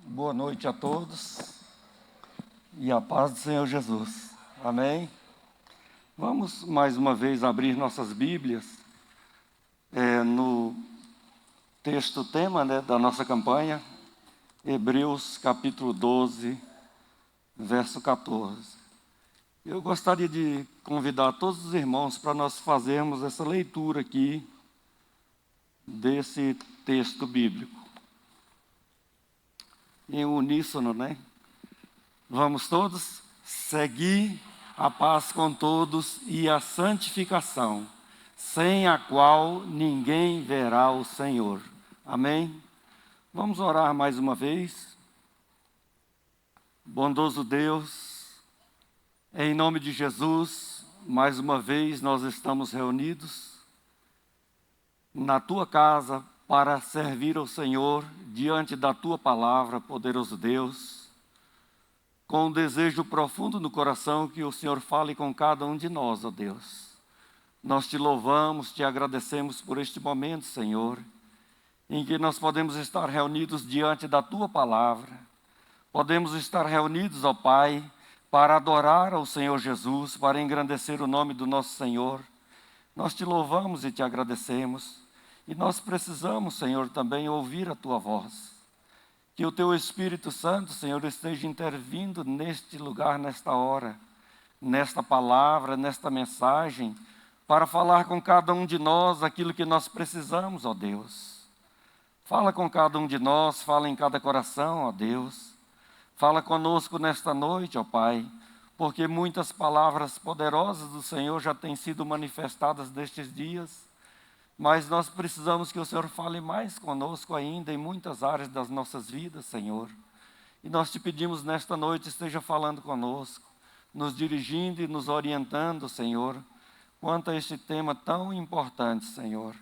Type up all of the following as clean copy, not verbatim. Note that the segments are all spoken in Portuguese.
Boa noite a todos e a paz do Senhor Jesus. Amém? Vamos mais uma vez abrir nossas Bíblias no texto tema da nossa campanha, Hebreus capítulo 12, verso 14. Eu gostaria de convidar todos os irmãos para nós fazermos essa leitura aqui desse texto bíblico. Em uníssono, né? Vamos todos seguir a paz com todos e a santificação, sem a qual ninguém verá o Senhor. Amém? Vamos orar mais uma vez. Bondoso Deus, em nome de Jesus, mais uma vez nós estamos reunidos na Tua casa para servir ao Senhor diante da Tua palavra, poderoso Deus, com um desejo profundo no coração que o Senhor fale com cada um de nós, ó Deus. Nós Te louvamos, Te agradecemos por este momento, Senhor, em que nós podemos estar reunidos diante da Tua palavra. Podemos estar reunidos, ó Pai, para adorar ao Senhor Jesus, para engrandecer o nome do nosso Senhor. Nós Te louvamos e Te agradecemos. E nós precisamos, Senhor, também ouvir a Tua voz. Que o Teu Espírito Santo, Senhor, esteja intervindo neste lugar, nesta hora, nesta palavra, nesta mensagem, para falar com cada um de nós aquilo que nós precisamos, ó Deus. Fala com cada um de nós, fala em cada coração, ó Deus. Fala conosco nesta noite, ó Pai, porque muitas palavras poderosas do Senhor já têm sido manifestadas nestes dias. Mas nós precisamos que o Senhor fale mais conosco ainda em muitas áreas das nossas vidas, Senhor. E nós Te pedimos nesta noite, esteja falando conosco, nos dirigindo e nos orientando, Senhor, quanto a este tema tão importante, Senhor.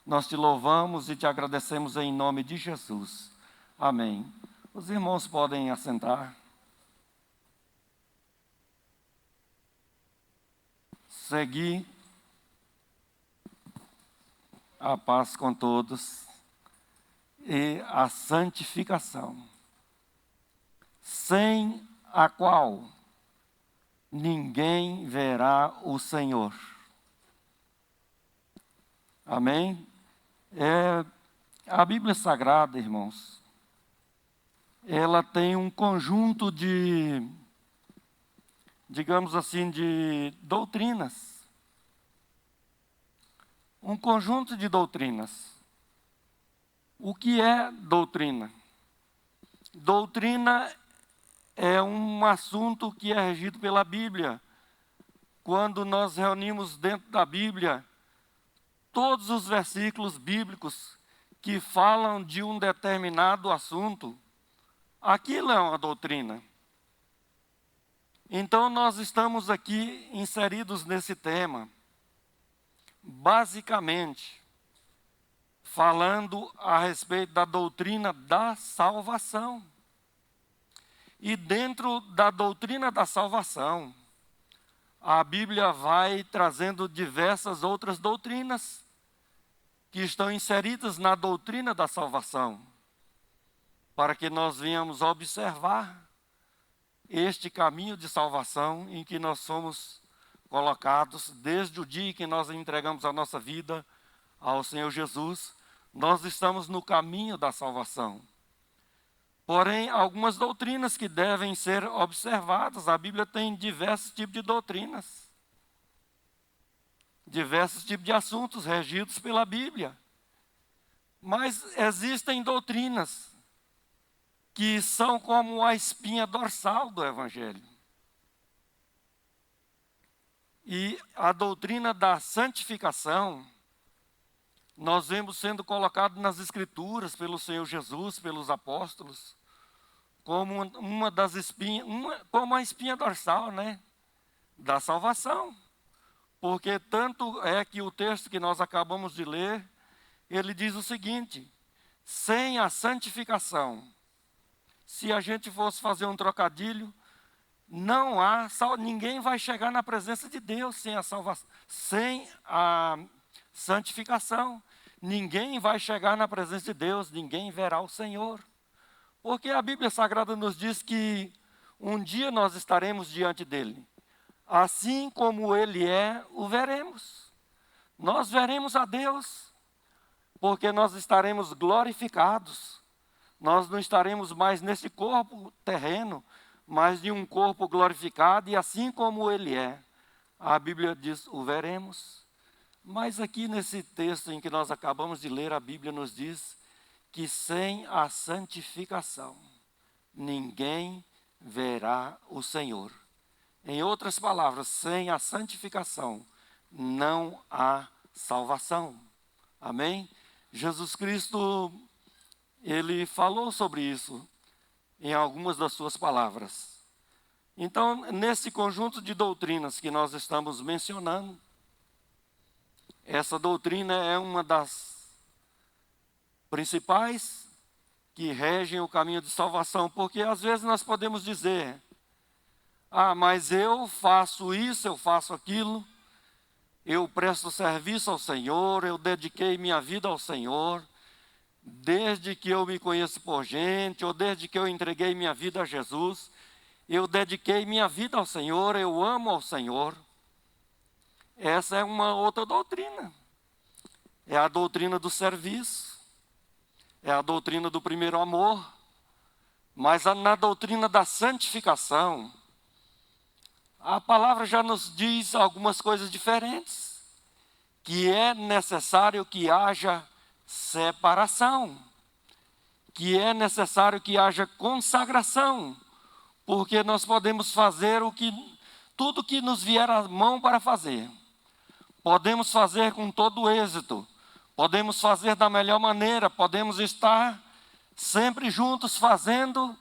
Nós Te louvamos e Te agradecemos em nome de Jesus. Amém. Os irmãos podem assentar. Seguir a paz com todos e a santificação, sem a qual ninguém verá o Senhor. Amém? A Bíblia Sagrada, irmãos, ela tem um conjunto de, digamos assim, de doutrinas. Um conjunto de doutrinas. O que é doutrina? Doutrina é um assunto que é regido pela Bíblia. Quando nós reunimos dentro da Bíblia todos os versículos bíblicos que falam de um determinado assunto, aquilo é uma doutrina. Então nós estamos aqui inseridos nesse tema, basicamente, falando a respeito da doutrina da salvação. E dentro da doutrina da salvação, a Bíblia vai trazendo diversas outras doutrinas que estão inseridas na doutrina da salvação, para que nós venhamos observar este caminho de salvação em que nós somos colocados desde o dia em que nós entregamos a nossa vida ao Senhor Jesus. Nós estamos no caminho da salvação. Porém, algumas doutrinas que devem ser observadas. A Bíblia tem diversos tipos de doutrinas, diversos tipos de assuntos regidos pela Bíblia. Mas existem doutrinas que são como a espinha dorsal do Evangelho. E a doutrina da santificação, nós vemos sendo colocado nas Escrituras pelo Senhor Jesus, pelos apóstolos, como uma das espinhas, como a espinha dorsal, né, da salvação. Porque tanto é que o texto que nós acabamos de ler, ele diz o seguinte: sem a santificação, se a gente fosse fazer um trocadilho, ninguém vai chegar na presença de Deus sem a salvação, sem a santificação. Ninguém vai chegar na presença de Deus, ninguém verá o Senhor. Porque a Bíblia Sagrada nos diz que um dia nós estaremos diante dele. Assim como ele é, o veremos. Nós veremos a Deus, porque nós estaremos glorificados. Nós não estaremos mais nesse corpo terreno, mas de um corpo glorificado, e assim como ele é. A Bíblia diz, o veremos. Mas aqui nesse texto em que nós acabamos de ler, a Bíblia nos diz que sem a santificação, ninguém verá o Senhor. Em outras palavras, sem a santificação, não há salvação. Amém? Jesus Cristo, ele falou sobre isso em algumas das suas palavras. Então, nesse conjunto de doutrinas que nós estamos mencionando, essa doutrina é uma das principais que regem o caminho de salvação, porque às vezes nós podemos dizer, mas eu faço isso, eu faço aquilo, eu presto serviço ao Senhor, eu dediquei minha vida ao Senhor, desde que eu me conheço por gente, ou desde que eu entreguei minha vida a Jesus, eu dediquei minha vida ao Senhor, eu amo ao Senhor. Essa é uma outra doutrina. É a doutrina do serviço, é a doutrina do primeiro amor, mas na doutrina da santificação, a palavra já nos diz algumas coisas diferentes, que é necessário que haja separação, que é necessário que haja consagração, porque nós podemos fazer tudo que nos vier à mão para fazer. Podemos fazer com todo êxito, podemos fazer da melhor maneira, podemos estar sempre juntos fazendo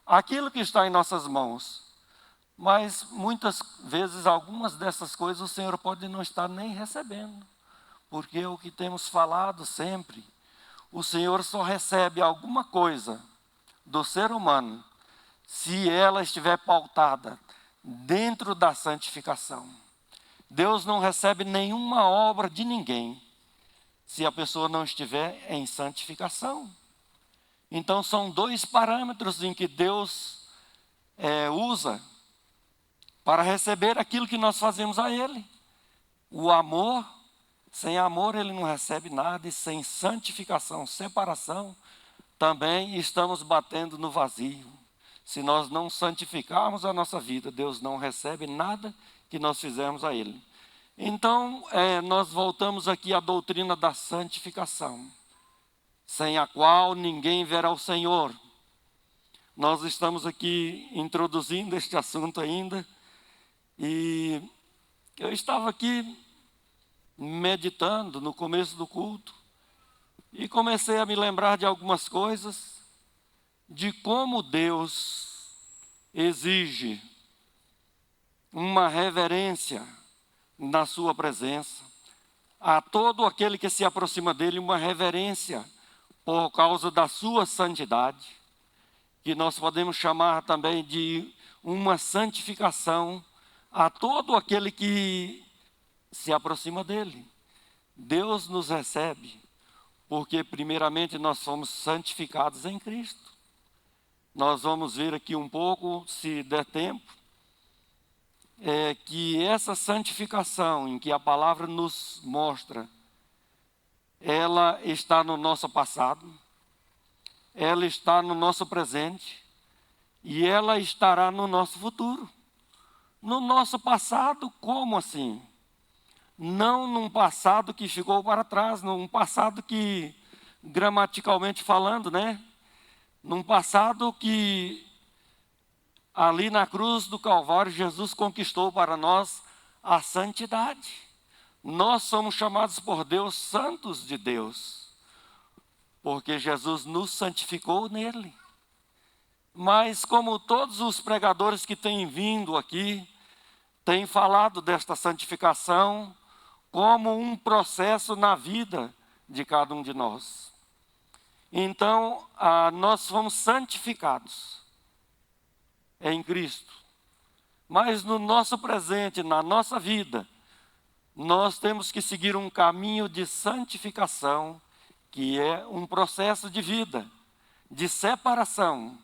aquilo que está em nossas mãos. Mas muitas vezes, algumas dessas coisas o Senhor pode não estar nem recebendo. Porque o que temos falado sempre, o Senhor só recebe alguma coisa do ser humano se ela estiver pautada dentro da santificação. Deus não recebe nenhuma obra de ninguém se a pessoa não estiver em santificação. Então são dois parâmetros em que Deus usa para receber aquilo que nós fazemos a Ele. O amor, sem amor Ele não recebe nada, e sem santificação, separação, também estamos batendo no vazio. Se nós não santificarmos a nossa vida, Deus não recebe nada que nós fizermos a Ele. Então, nós voltamos aqui à doutrina da santificação, sem a qual ninguém verá o Senhor. Nós estamos aqui introduzindo este assunto ainda, e eu estava aqui meditando no começo do culto, e comecei a me lembrar de algumas coisas, de como Deus exige uma reverência na sua presença, a todo aquele que se aproxima dele, uma reverência por causa da sua santidade, que nós podemos chamar também de uma santificação a todo aquele que se aproxima dele. Deus nos recebe, porque primeiramente nós fomos santificados em Cristo. Nós vamos ver aqui um pouco, se der tempo, que essa santificação em que a palavra nos mostra, ela está no nosso passado, ela está no nosso presente e ela estará no nosso futuro. No nosso passado, como assim? Não num passado que ficou para trás, num passado que, gramaticalmente falando, num passado que ali na cruz do Calvário, Jesus conquistou para nós a santidade. Nós somos chamados por Deus santos de Deus, porque Jesus nos santificou nele. Mas como todos os pregadores que têm vindo aqui, têm falado desta santificação como um processo na vida de cada um de nós. Então, nós fomos santificados em Cristo. Mas no nosso presente, na nossa vida, nós temos que seguir um caminho de santificação, que é um processo de vida, de separação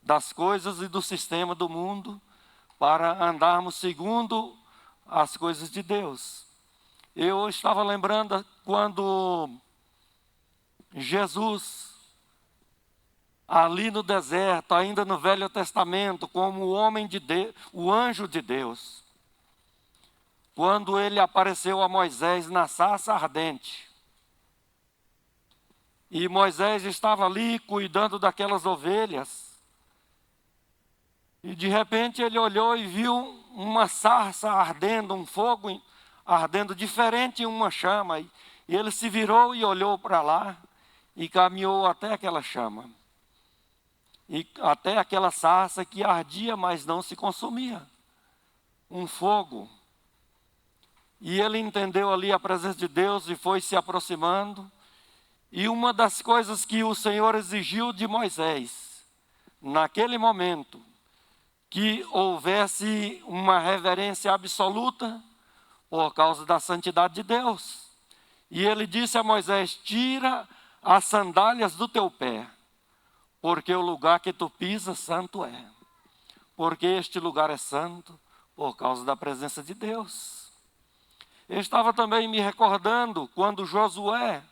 das coisas e do sistema do mundo para andarmos segundo as coisas de Deus. Eu estava lembrando quando Jesus, ali no deserto, ainda no Velho Testamento, como o homem de Deus, o anjo de Deus, quando ele apareceu a Moisés na sarça ardente, e Moisés estava ali cuidando daquelas ovelhas, e de repente ele olhou e viu uma sarça ardendo, um fogo ardendo diferente em uma chama, e ele se virou e olhou para lá, e caminhou até aquela chama, e até aquela sarça que ardia, mas não se consumia, um fogo. E ele entendeu ali a presença de Deus e foi se aproximando. E uma das coisas que o Senhor exigiu de Moisés, naquele momento, que houvesse uma reverência absoluta por causa da santidade de Deus. E ele disse a Moisés: tira as sandálias do teu pé, porque o lugar que tu pisas santo é. Porque este lugar é santo por causa da presença de Deus. Eu estava também me recordando quando Josué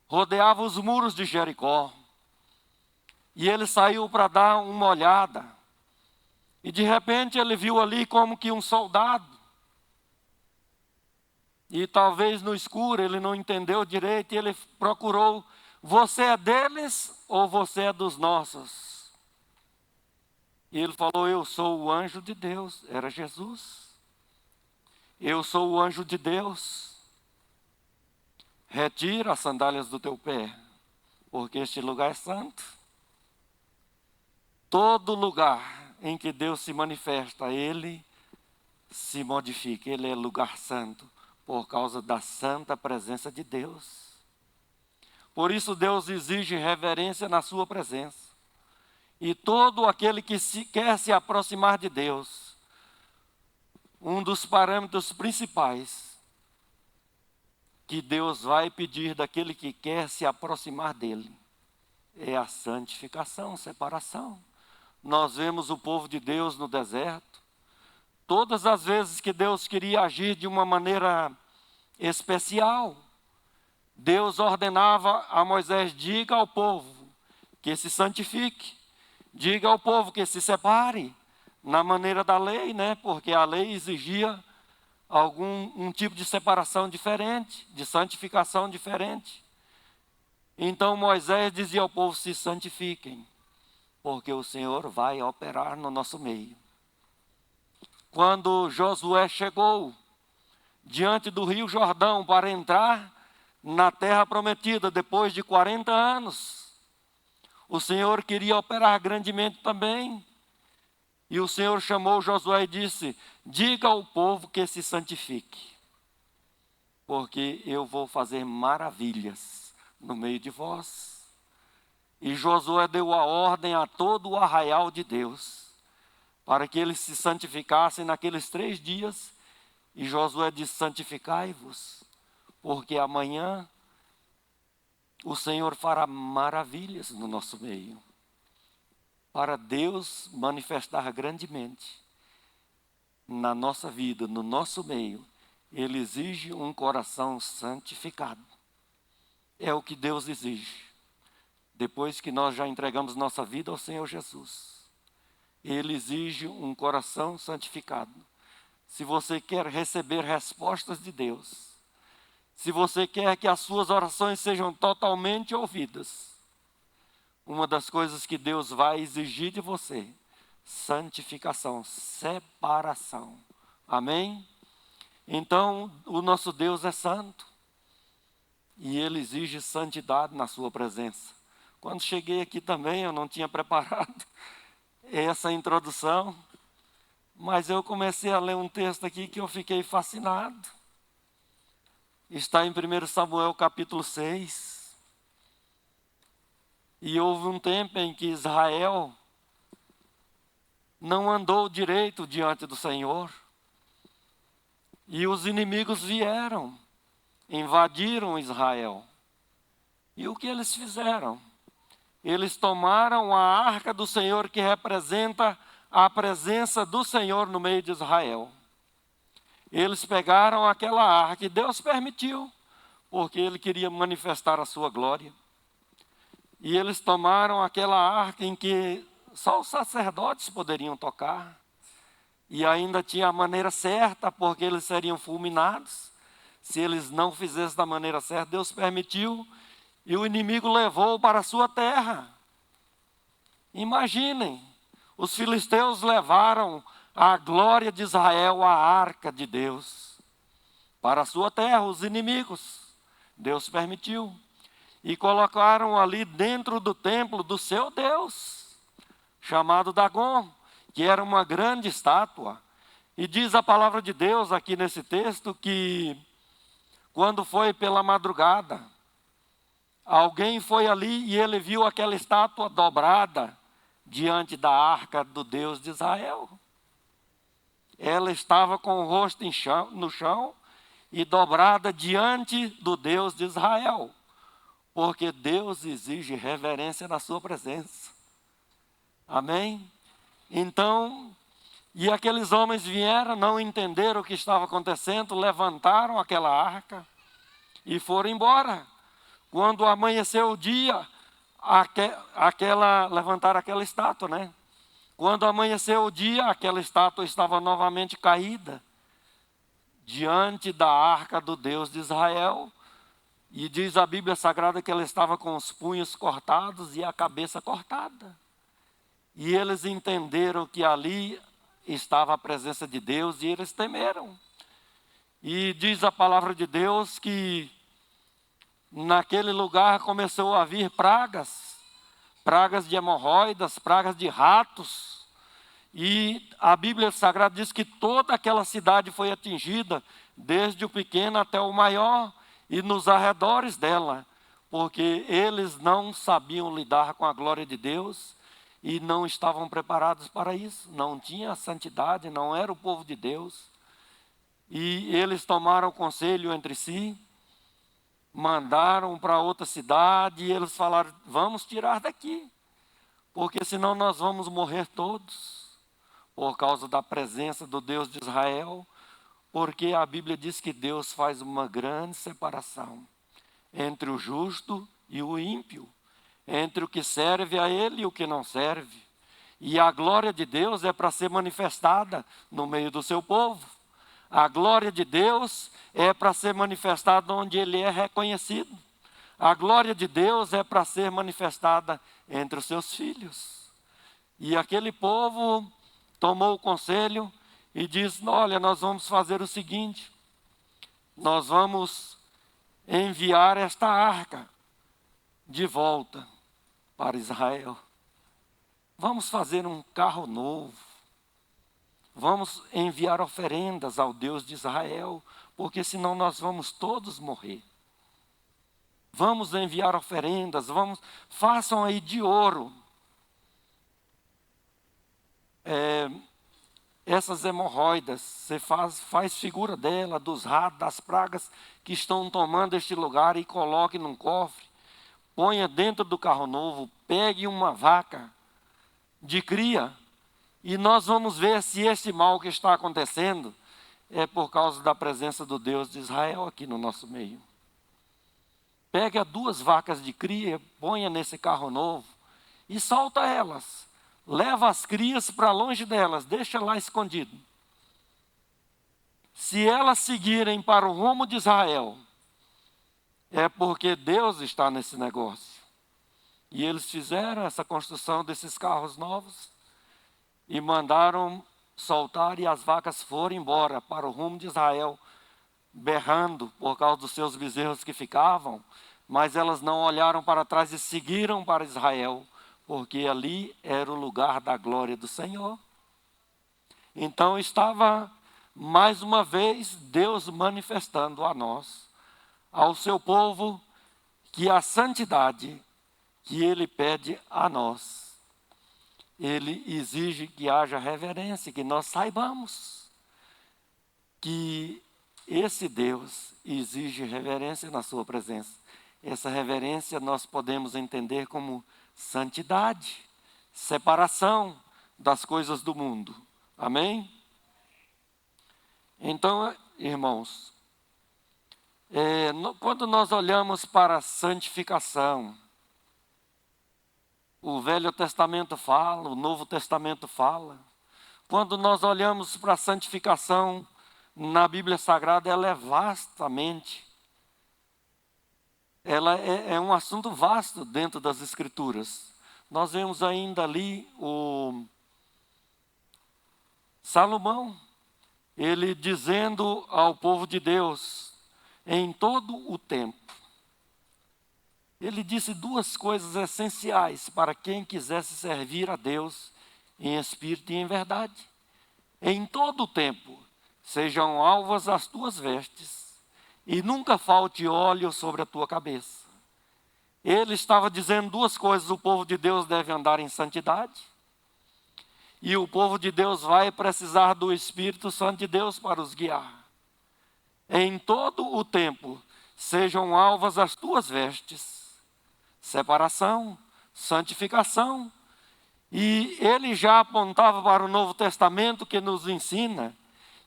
rodeava os muros de Jericó. E ele saiu para dar uma olhada. E de repente ele viu ali como que um soldado. E talvez no escuro ele não entendeu direito e ele procurou: você é deles ou você é dos nossos? E ele falou: eu sou o anjo de Deus. Era Jesus. Eu sou o anjo de Deus. Retira as sandálias do teu pé, porque este lugar é santo. Todo lugar em que Deus se manifesta, Ele se modifica. Ele é lugar santo, por causa da santa presença de Deus. Por isso Deus exige reverência na sua presença. E todo aquele que quer se aproximar de Deus, um dos parâmetros principais que Deus vai pedir daquele que quer se aproximar dele é a santificação, separação. Nós vemos o povo de Deus no deserto. Todas as vezes que Deus queria agir de uma maneira especial, Deus ordenava a Moisés: diga ao povo que se santifique, diga ao povo que se separe, na maneira da lei, né? Porque a lei exigia um tipo de separação diferente, de santificação diferente. Então Moisés dizia ao povo: se santifiquem, porque o Senhor vai operar no nosso meio. Quando Josué chegou diante do rio Jordão para entrar na terra prometida, depois de 40 anos, o Senhor queria operar grandemente também. E o Senhor chamou Josué e disse: diga ao povo que se santifique, porque eu vou fazer maravilhas no meio de vós. E Josué deu a ordem a todo o arraial de Deus, para que eles se santificassem naqueles 3 dias. E Josué disse: santificai-vos, porque amanhã o Senhor fará maravilhas no nosso meio. Para Deus manifestar grandemente na nossa vida, no nosso meio, Ele exige um coração santificado. É o que Deus exige. Depois que nós já entregamos nossa vida ao Senhor Jesus, Ele exige um coração santificado. Se você quer receber respostas de Deus, se você quer que as suas orações sejam totalmente ouvidas, uma das coisas que Deus vai exigir de você: santificação, separação. Amém? Então, o nosso Deus é santo e Ele exige santidade na sua presença. Quando cheguei aqui também, eu não tinha preparado essa introdução, mas eu comecei a ler um texto aqui que eu fiquei fascinado. Está em 1 Samuel capítulo 6. E houve um tempo em que Israel não andou direito diante do Senhor. E os inimigos vieram, invadiram Israel. E o que eles fizeram? eles tomaram a arca do Senhor, que representa a presença do Senhor no meio de Israel. Eles pegaram aquela arca e Deus permitiu, porque Ele queria manifestar a sua glória. E eles tomaram aquela arca em que só os sacerdotes poderiam tocar. E ainda tinha a maneira certa, porque eles seriam fulminados. Se eles não fizessem da maneira certa, Deus permitiu. E o inimigo levou para a sua terra. Imaginem, os filisteus levaram a glória de Israel, a arca de Deus, para a sua terra, os inimigos. Deus permitiu. E colocaram ali dentro do templo do seu Deus, chamado Dagon, que era uma grande estátua. E diz a palavra de Deus aqui nesse texto que, quando foi pela madrugada, alguém foi ali e ele viu aquela estátua dobrada diante da arca do Deus de Israel. Ela estava com o rosto no chão e dobrada diante do Deus de Israel. Porque Deus exige reverência na sua presença. Amém? Então, e aqueles homens vieram, não entenderam o que estava acontecendo, levantaram aquela arca e foram embora. Quando amanheceu o dia, levantaram aquela estátua, né? Quando amanheceu o dia, aquela estátua estava novamente caída diante da arca do Deus de Israel. E diz a Bíblia Sagrada que ela estava com os punhos cortados e a cabeça cortada. E eles entenderam que ali estava a presença de Deus e eles temeram. E diz a palavra de Deus que naquele lugar começou a vir pragas, pragas de hemorroidas, pragas de ratos. E a Bíblia Sagrada diz que toda aquela cidade foi atingida, desde o pequeno até o maior, e nos arredores dela, porque eles não sabiam lidar com a glória de Deus e não estavam preparados para isso, não tinha santidade, não era o povo de Deus. E eles tomaram conselho entre si, mandaram para outra cidade e eles falaram: vamos tirar daqui, porque senão nós vamos morrer todos, por causa da presença do Deus de Israel. Porque a Bíblia diz que Deus faz uma grande separação entre o justo e o ímpio, entre o que serve a Ele e o que não serve. E a glória de Deus é para ser manifestada no meio do seu povo. A glória de Deus é para ser manifestada onde Ele é reconhecido. A glória de Deus é para ser manifestada entre os seus filhos. E aquele povo tomou o conselho e diz: olha, nós vamos fazer o seguinte, nós vamos enviar esta arca de volta para Israel. Vamos fazer um carro novo. Vamos enviar oferendas ao Deus de Israel, porque senão nós vamos todos morrer. Vamos enviar oferendas, façam aí de ouro. Essas hemorroidas, você faz figura dela, dos ratos, das pragas que estão tomando este lugar e coloque num cofre, ponha dentro do carro novo, pegue uma vaca de cria e nós vamos ver se esse mal que está acontecendo é por causa da presença do Deus de Israel aqui no nosso meio. Pega 2 vacas de cria, ponha nesse carro novo e solta elas. Leva as crias para longe delas, deixa lá escondido. Se elas seguirem para o rumo de Israel, é porque Deus está nesse negócio. E eles fizeram essa construção desses carros novos e mandaram soltar, e as vacas foram embora para o rumo de Israel, berrando por causa dos seus bezerros que ficavam, mas elas não olharam para trás e seguiram para Israel, porque ali era o lugar da glória do Senhor. Então estava, mais uma vez, Deus manifestando a nós, ao seu povo, que a santidade que Ele pede a nós, Ele exige que haja reverência, que nós saibamos que esse Deus exige reverência na sua presença. Essa reverência nós podemos entender como santidade, separação das coisas do mundo. Amém? Então, irmãos, quando nós olhamos para a santificação, o Velho Testamento fala, o Novo Testamento fala. Quando nós olhamos para a santificação na Bíblia Sagrada, ela é vastamente, ela é um assunto vasto dentro das Escrituras. Nós vemos ainda ali o Salomão, ele dizendo ao povo de Deus, em todo o tempo, ele disse duas coisas essenciais para quem quisesse servir a Deus em espírito e em verdade. Em todo o tempo, sejam alvas as tuas vestes, e nunca falte óleo sobre a tua cabeça. Ele estava dizendo duas coisas: o povo de Deus deve andar em santidade, e o povo de Deus vai precisar do Espírito Santo de Deus para os guiar. Em todo o tempo, sejam alvas as tuas vestes, separação, santificação. E ele já apontava para o Novo Testamento, que nos ensina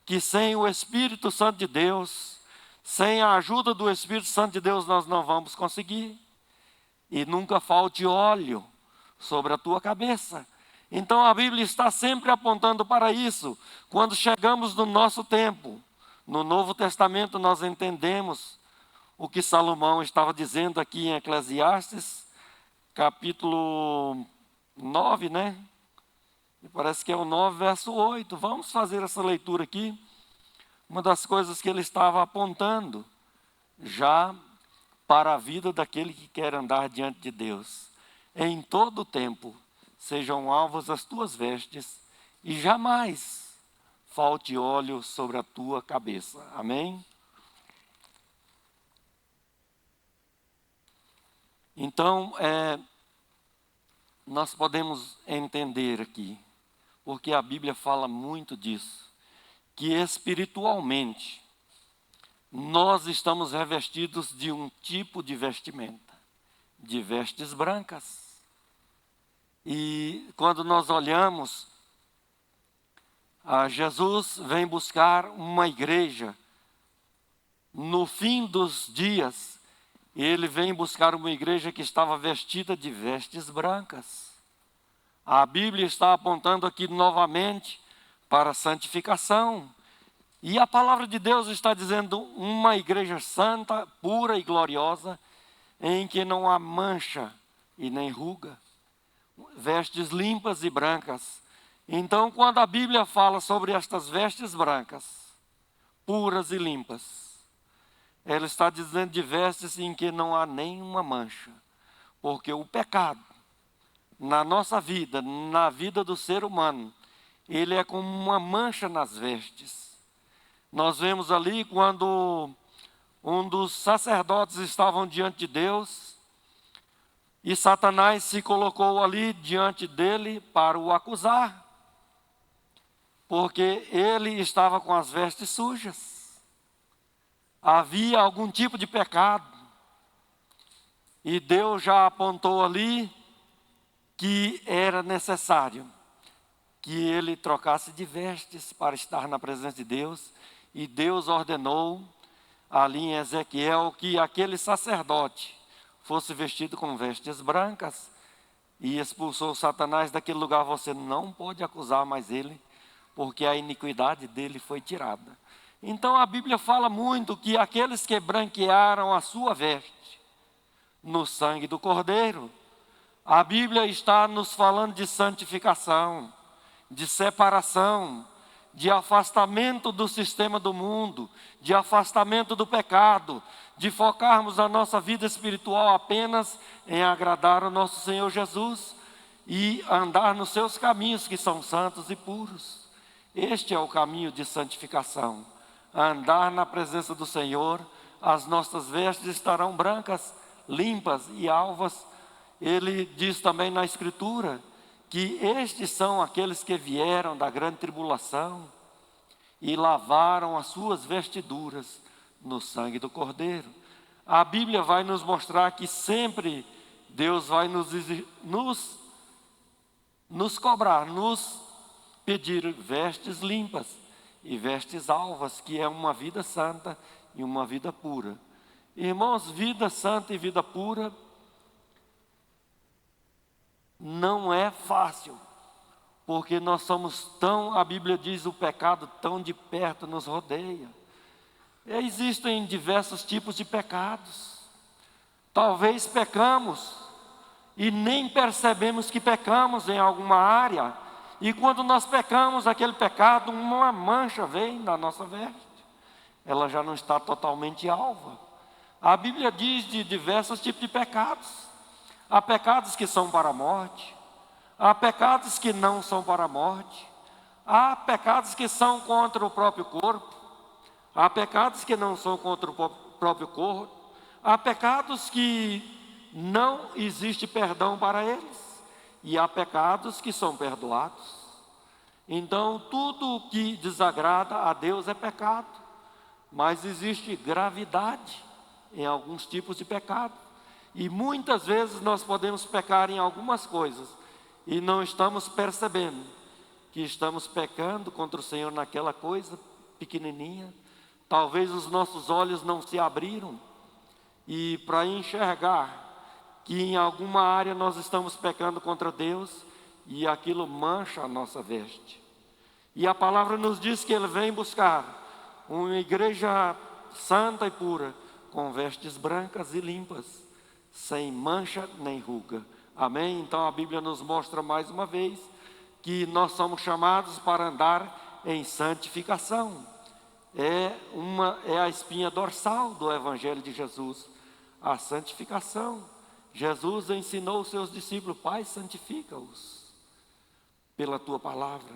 que sem o Espírito Santo de Deus, sem a ajuda do Espírito Santo de Deus, nós não vamos conseguir. E nunca falte óleo sobre a tua cabeça. Então a Bíblia está sempre apontando para isso. Quando chegamos no nosso tempo, no Novo Testamento, nós entendemos o que Salomão estava dizendo aqui em Eclesiastes, capítulo 9, né? E parece que é o 9, verso 8. Vamos fazer essa leitura aqui. Uma das coisas que ele estava apontando já para a vida daquele que quer andar diante de Deus. Em todo o tempo, sejam alvas as tuas vestes, e jamais falte óleo sobre a tua cabeça. Amém? Então, nós podemos entender aqui, porque a Bíblia fala muito disso, que espiritualmente nós estamos revestidos de um tipo de vestimenta, de vestes brancas. E quando nós olhamos, Jesus vem buscar uma igreja no fim dos dias. Ele vem buscar uma igreja que estava vestida de vestes brancas. A Bíblia está apontando aqui novamente para a santificação. E a palavra de Deus está dizendo uma igreja santa, pura e gloriosa, em que não há mancha e nem ruga. Vestes limpas e brancas. Então, quando a Bíblia fala sobre estas vestes brancas, puras e limpas, ela está dizendo de vestes em que não há nenhuma mancha. Porque o pecado, na nossa vida, na vida do ser humano, ele é como uma mancha nas vestes. Nós vemos ali quando um dos sacerdotes estavam diante de Deus, e Satanás se colocou ali diante dele para o acusar, porque ele estava com as vestes sujas. Havia algum tipo de pecado, e Deus já apontou ali que era necessário que ele trocasse de vestes para estar na presença de Deus, e Deus ordenou ali em Ezequiel que aquele sacerdote fosse vestido com vestes brancas, e expulsou Satanás daquele lugar. Você não pode acusar mais ele, porque a iniquidade dele foi tirada. Então a Bíblia fala muito que aqueles que branquearam a sua veste no sangue do Cordeiro, a Bíblia está nos falando de santificação, de separação, de afastamento do sistema do mundo, de afastamento do pecado, de focarmos a nossa vida espiritual apenas em agradar o nosso Senhor Jesus e andar nos seus caminhos que são santos e puros. Este é o caminho de santificação. Andar na presença do Senhor, as nossas vestes estarão brancas, limpas e alvas. Ele diz também na Escritura que estes são aqueles que vieram da grande tribulação e lavaram as suas vestiduras no sangue do Cordeiro. A Bíblia vai nos mostrar que sempre Deus vai nos cobrar, nos pedir vestes limpas e vestes alvas, que é uma vida santa e uma vida pura. Irmãos, vida santa e vida pura não é fácil, porque nós somos tão, a Bíblia diz, o pecado tão de perto nos rodeia. Existem diversos tipos de pecados. Talvez pecamos e nem percebemos que pecamos em alguma área. E quando nós pecamos aquele pecado, uma mancha vem na nossa veste. Ela já não está totalmente alva. A Bíblia diz de diversos tipos de pecados. Há pecados que são para a morte. Há pecados que não são para a morte. Há pecados que são contra o próprio corpo. Há pecados que não são contra o próprio corpo. Há pecados que não existe perdão para eles. E há pecados que são perdoados. Então, tudo o que desagrada a Deus é pecado. Mas existe gravidade em alguns tipos de pecado. E muitas vezes nós podemos pecar em algumas coisas e não estamos percebendo que estamos pecando contra o Senhor naquela coisa pequenininha. Talvez os nossos olhos não se abriram e para enxergar que em alguma área nós estamos pecando contra Deus e aquilo mancha a nossa veste. E a palavra nos diz que Ele vem buscar uma igreja santa e pura, com vestes brancas e limpas, sem mancha nem ruga. Amém? Então a Bíblia nos mostra mais uma vez que nós somos chamados para andar em santificação. É a espinha dorsal do Evangelho de Jesus, a santificação. Jesus ensinou os seus discípulos: Pai, santifica-os pela tua palavra.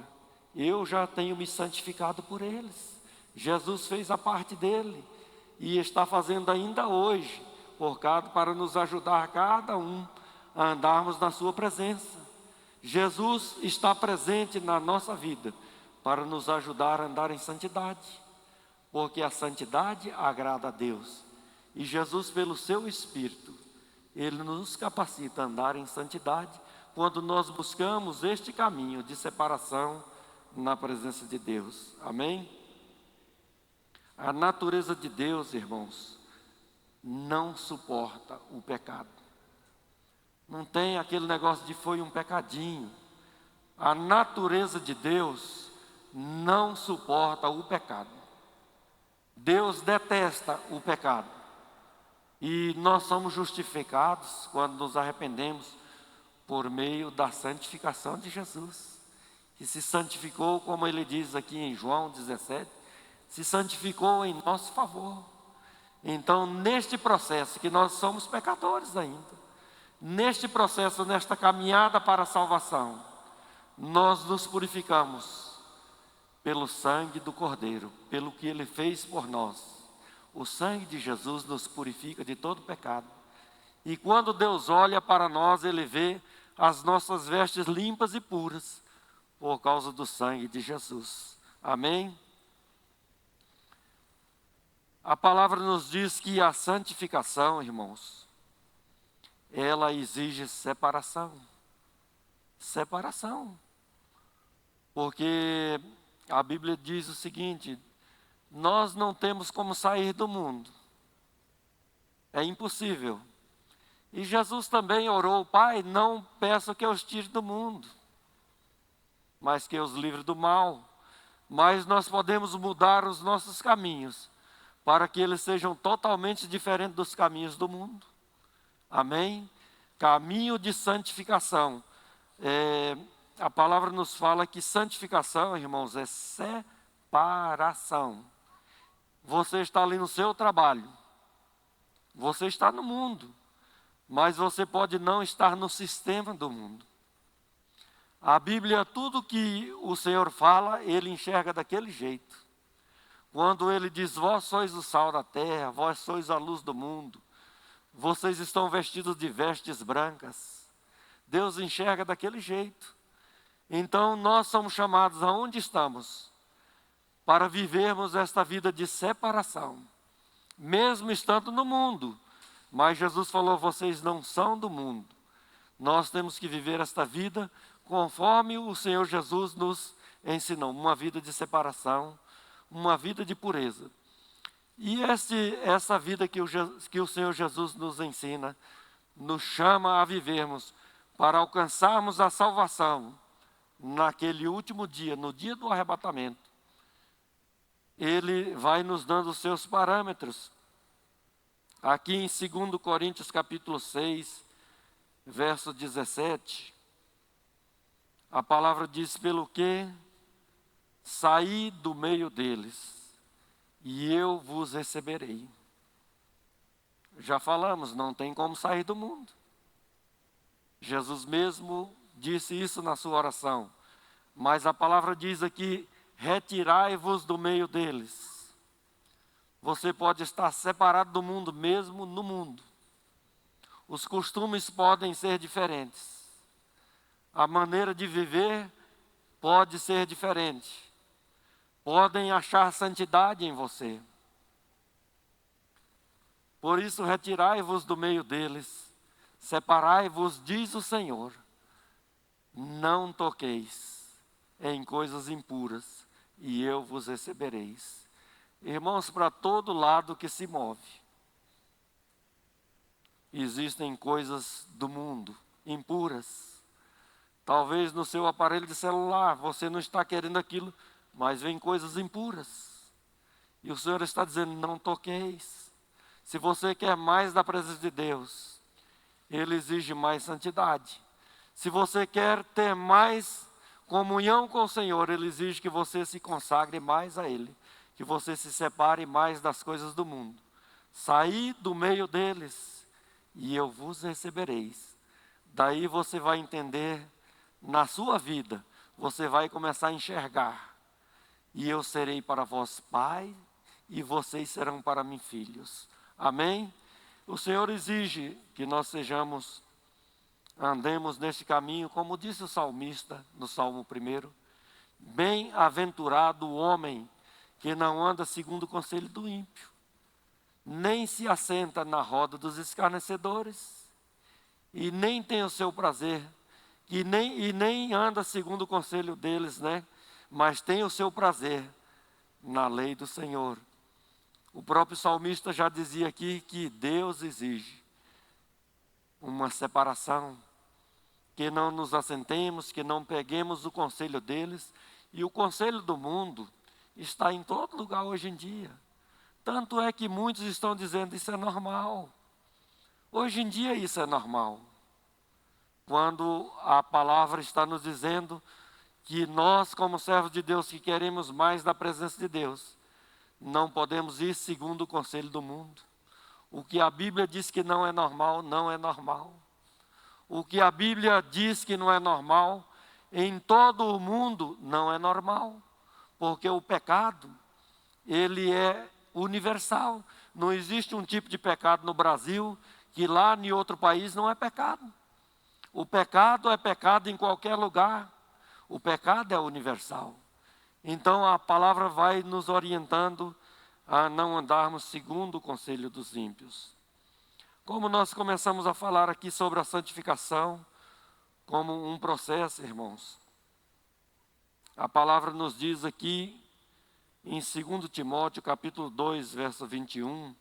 Eu já tenho me santificado por eles. Jesus fez a parte dele e está fazendo ainda hoje, para nos ajudar cada um a andarmos na sua presença. Jesus está presente na nossa vida para nos ajudar a andar em santidade, porque a santidade agrada a Deus. E Jesus, pelo seu Espírito, Ele nos capacita a andar em santidade quando nós buscamos este caminho de separação na presença de Deus. Amém? A natureza de Deus, irmãos, não suporta o pecado. Não tem aquele negócio de foi um pecadinho. A natureza de Deus não suporta o pecado. Deus detesta o pecado. E nós somos justificados quando nos arrependemos por meio da santificação de Jesus, que se santificou, como ele diz aqui em João 17, se santificou em nosso favor. Então, neste processo, que nós somos pecadores ainda, neste processo, nesta caminhada para a salvação, nós nos purificamos pelo sangue do Cordeiro, pelo que Ele fez por nós. O sangue de Jesus nos purifica de todo pecado. E quando Deus olha para nós, Ele vê as nossas vestes limpas e puras, por causa do sangue de Jesus. Amém? A palavra nos diz que a santificação, irmãos, ela exige separação. Separação. Porque a Bíblia diz o seguinte: nós não temos como sair do mundo. É impossível. E Jesus também orou: Pai, não peço que eu os tire do mundo, mas que eu os livre do mal. Mas nós podemos mudar os nossos caminhos, para que eles sejam totalmente diferentes dos caminhos do mundo. Amém? Caminho de santificação. A palavra nos fala que santificação, irmãos, é separação. Você está ali no seu trabalho, você está no mundo, mas você pode não estar no sistema do mundo. A Bíblia, tudo que o Senhor fala, Ele enxerga daquele jeito. Quando Ele diz: vós sois o sal da terra, vós sois a luz do mundo, vocês estão vestidos de vestes brancas, Deus enxerga daquele jeito. Então nós somos chamados, aonde estamos, para vivermos esta vida de separação. Mesmo estando no mundo, Mas Jesus falou: vocês não são do mundo. Nós temos que viver esta vida conforme o Senhor Jesus nos ensinou. Uma vida de separação, uma vida de pureza. E essa vida que o Senhor Jesus nos ensina, nos chama a vivermos para alcançarmos a salvação naquele último dia, no dia do arrebatamento. Ele vai nos dando os seus parâmetros. Aqui em 2 Coríntios capítulo 6, verso 17, a palavra diz: pelo que saí do meio deles, e eu vos receberei. Já falamos, não tem como sair do mundo. Jesus mesmo disse isso na sua oração. Mas a palavra diz aqui: retirai-vos do meio deles. Você pode estar separado do mundo, mesmo no mundo. Os costumes podem ser diferentes. A maneira de viver pode ser diferente. Podem achar santidade em você. Por isso, retirai-vos do meio deles, separai-vos, diz o Senhor. Não toqueis em coisas impuras, e eu vos recebereis. Irmãos, para todo lado que se move, existem coisas do mundo impuras. Talvez no seu aparelho de celular você não está querendo aquilo, mas vem coisas impuras. E o Senhor está dizendo: não toqueis. Se você quer mais da presença de Deus, Ele exige mais santidade. Se você quer ter mais comunhão com o Senhor, Ele exige que você se consagre mais a Ele, que você se separe mais das coisas do mundo. Saí do meio deles, e eu vos recebereis. Daí você vai entender, na sua vida, você vai começar a enxergar. E eu serei para vós pai, e vocês serão para mim filhos. Amém? O Senhor exige que nós andemos neste caminho, como disse o salmista no Salmo 1. Bem-aventurado o homem que não anda segundo o conselho do ímpio, nem se assenta na roda dos escarnecedores, e nem tem o seu prazer, e nem anda segundo o conselho deles, né? Mas tem o seu prazer na lei do Senhor. O próprio salmista já dizia aqui que Deus exige uma separação, que não nos assentemos, que não peguemos o conselho deles. E o conselho do mundo está em todo lugar hoje em dia. Tanto é que muitos estão dizendo: isso é normal. Hoje em dia isso é normal. Quando a palavra está nos dizendo que nós, como servos de Deus, que queremos mais da presença de Deus, não podemos ir segundo o conselho do mundo. O que a Bíblia diz que não é normal, não é normal. O que a Bíblia diz que não é normal, em todo o mundo não é normal. Porque o pecado, ele é universal. Não existe um tipo de pecado no Brasil que lá em outro país não é pecado. O pecado é pecado em qualquer lugar. O pecado é universal. Então a palavra vai nos orientando a não andarmos segundo o conselho dos ímpios. Como nós começamos a falar aqui sobre a santificação como um processo, irmãos. A palavra nos diz aqui em 2 Timóteo capítulo 2, verso 21,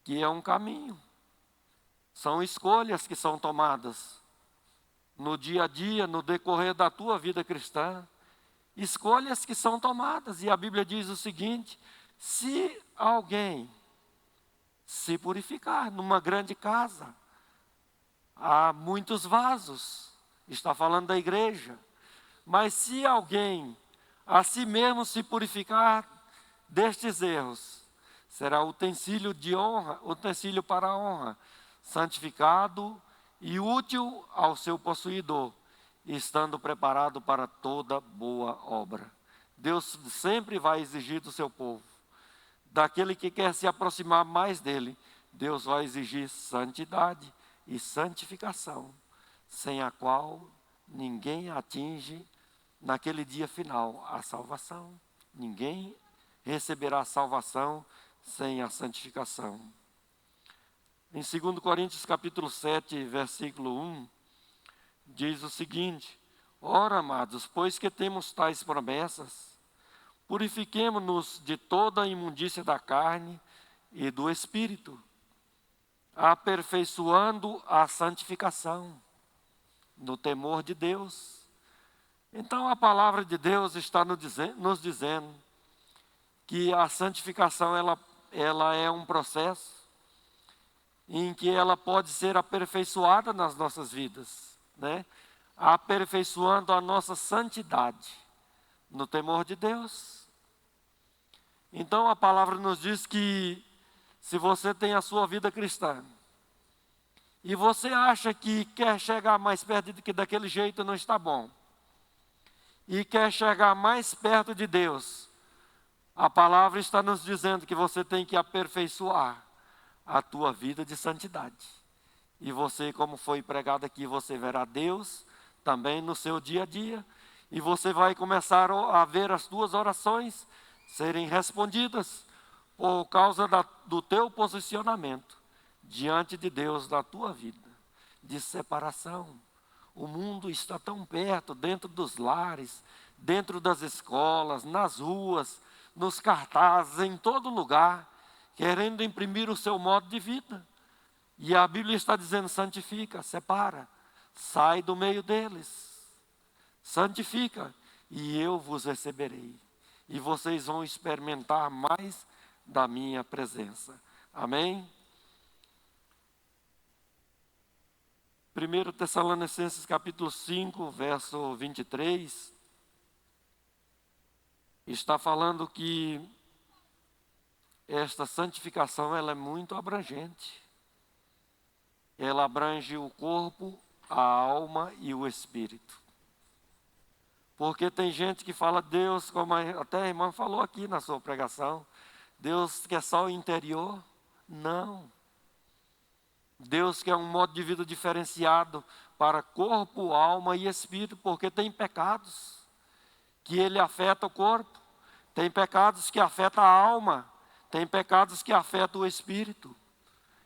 que é um caminho. São escolhas que são tomadas no dia a dia, no decorrer da tua vida cristã. Escolhas que são tomadas. E a Bíblia diz o seguinte: se alguém se purificar numa grande casa, há muitos vasos, está falando da igreja. Mas se alguém a si mesmo se purificar destes erros, será utensílio de honra, utensílio para a honra, santificado e útil ao seu possuidor, estando preparado para toda boa obra. Deus sempre vai exigir do seu povo, daquele que quer se aproximar mais dele, Deus vai exigir santidade e santificação, sem a qual ninguém atinge naquele dia final a salvação. Ninguém receberá a salvação sem a santificação. Em 2 Coríntios capítulo 7, versículo 1, diz o seguinte: ora, amados, pois que temos tais promessas, purifiquemo-nos de toda a imundícia da carne e do espírito, aperfeiçoando a santificação no temor de Deus. Então a palavra de Deus está nos dizendo que a santificação ela é um processo em que ela pode ser aperfeiçoada nas nossas vidas, né? Aperfeiçoando a nossa santidade no temor de Deus. Então a palavra nos diz que se você tem a sua vida cristã e você acha que quer chegar mais perto de que daquele jeito não está bom, e quer chegar mais perto de Deus, a palavra está nos dizendo que você tem que aperfeiçoar a tua vida de santidade. E você, como foi pregado aqui, você verá Deus também no seu dia a dia, e você vai começar a ver as tuas orações serem respondidas por causa do teu posicionamento diante de Deus na tua vida, de separação. O mundo está tão perto, dentro dos lares, dentro das escolas, nas ruas, nos cartazes, em todo lugar, querendo imprimir o seu modo de vida. E a Bíblia está dizendo: santifica, separa, sai do meio deles, santifica, e eu vos receberei, e vocês vão experimentar mais da minha presença. Amém? 1 Tessalonicenses capítulo 5, verso 23, está falando que esta santificação ela é muito abrangente. Ela abrange o corpo, a alma e o espírito. Porque tem gente que fala Deus, como até a irmã falou aqui na sua pregação, Deus quer só o interior. Não. Deus quer um modo de vida diferenciado para corpo, alma e espírito, porque tem pecados que ele afeta o corpo, tem pecados que afetam a alma, tem pecados que afetam o espírito.